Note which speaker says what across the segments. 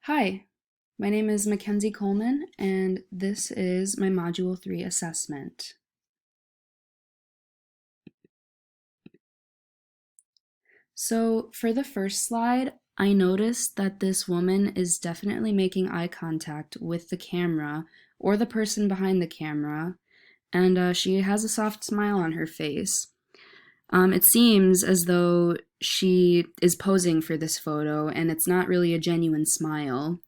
Speaker 1: Hi, my name is Mackenzie Coleman, and this is my Module 3 assessment. So for the first slide, I noticed that this woman is definitely making eye contact with the camera or the person behind the camera, and she has a soft smile on her face. It seems as though she is posing for this photo, and it's not really a genuine smile.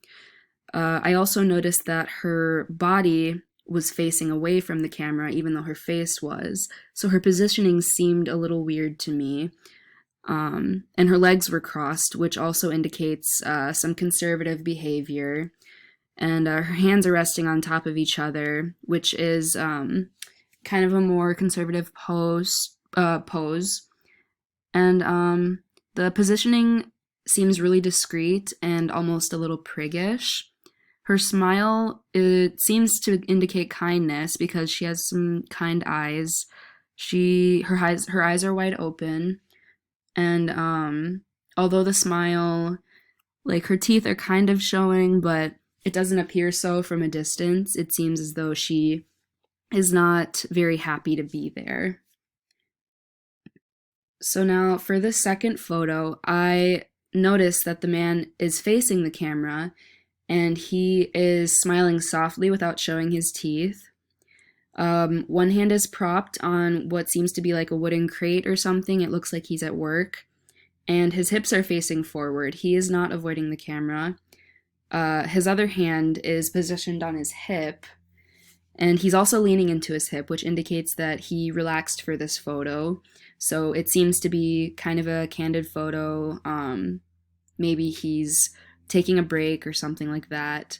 Speaker 1: I also noticed that her body was facing away from the camera, even though her face was. So her positioning seemed a little weird to me. And her legs were crossed, which also indicates some conservative behavior. And her hands are resting on top of each other, which is kind of a more conservative pose. And the positioning seems really discreet and almost a little priggish. Her smile, it seems to indicate kindness because she has some kind eyes. Her eyes are wide open, and although the smile, like her teeth are kind of showing, but it doesn't appear so from a distance. It seems as though she is not very happy to be there. So now for the second photo, I noticed that the man is facing the camera and he is smiling softly without showing his teeth. One hand is propped on what seems to be like a wooden crate or something. It looks like he's at work. And his hips are facing forward. He is not avoiding the camera. His other hand is positioned on his hip. And he's also leaning into his hip, which indicates that he relaxed for this photo. So it seems to be kind of a candid photo. Maybe he's taking a break or something like that.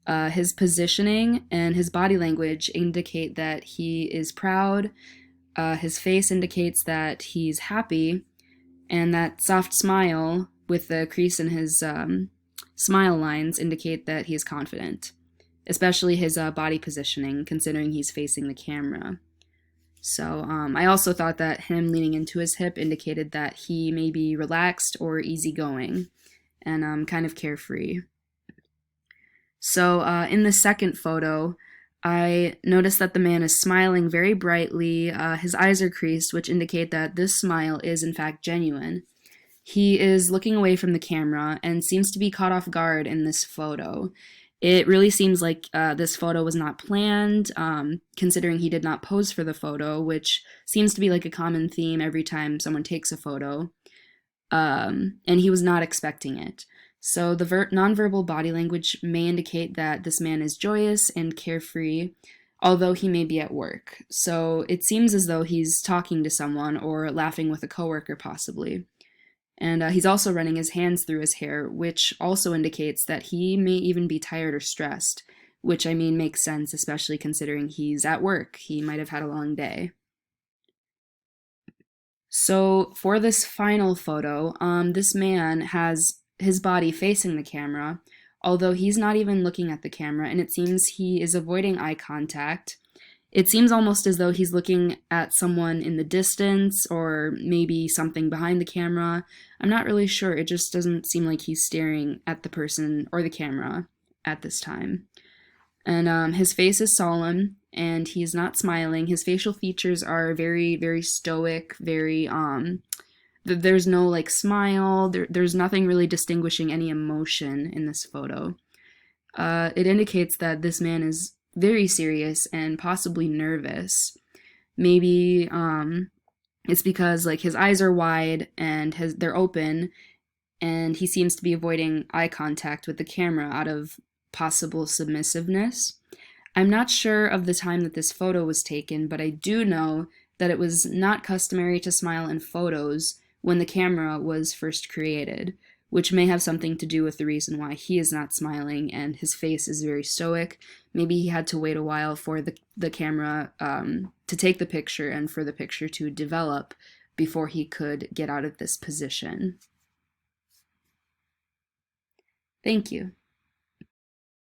Speaker 1: His positioning and his body language indicate that he is proud. His face indicates that he's happy. And that soft smile with the crease in his smile lines indicate that he is confident, especially his body positioning, considering he's facing the camera. So I also thought that him leaning into his hip indicated that he may be relaxed or easygoing and kind of carefree. So in the second photo, I noticed that the man is smiling very brightly. His eyes are creased, which indicate that this smile is in fact genuine. He is looking away from the camera and seems to be caught off guard in this photo. It really seems like this photo was not planned, considering he did not pose for the photo, which seems to be like a common theme every time someone takes a photo. And he was not expecting it. So the nonverbal body language may indicate that this man is joyous and carefree, although he may be at work. So it seems as though he's talking to someone or laughing with a coworker possibly. And he's also running his hands through his hair, which also indicates that he may even be tired or stressed, which I mean makes sense, especially considering he's at work. He might have had a long day. So for this final photo, this man has his body facing the camera, although he's not even looking at the camera, and it seems he is avoiding eye contact. It seems almost as though he's looking at someone in the distance or maybe something behind the camera. I'm not really sure. It just doesn't seem like he's staring at the person or the camera at this time. And his face is solemn and he's not smiling. His facial features are very, very stoic, very, there's no like smile. There's nothing really distinguishing any emotion in this photo. It indicates that this man is very serious and possibly nervous. Maybe it's because like his eyes are wide and they're open, and he seems to be avoiding eye contact with the camera out of possible submissiveness. I'm not sure of the time that this photo was taken, but I do know that it was not customary to smile in photos when the camera was first created, which may have something to do with the reason why he is not smiling and his face is very stoic. Maybe he had to wait a while for the camera to take the picture and for the picture to develop before he could get out of this position. Thank you.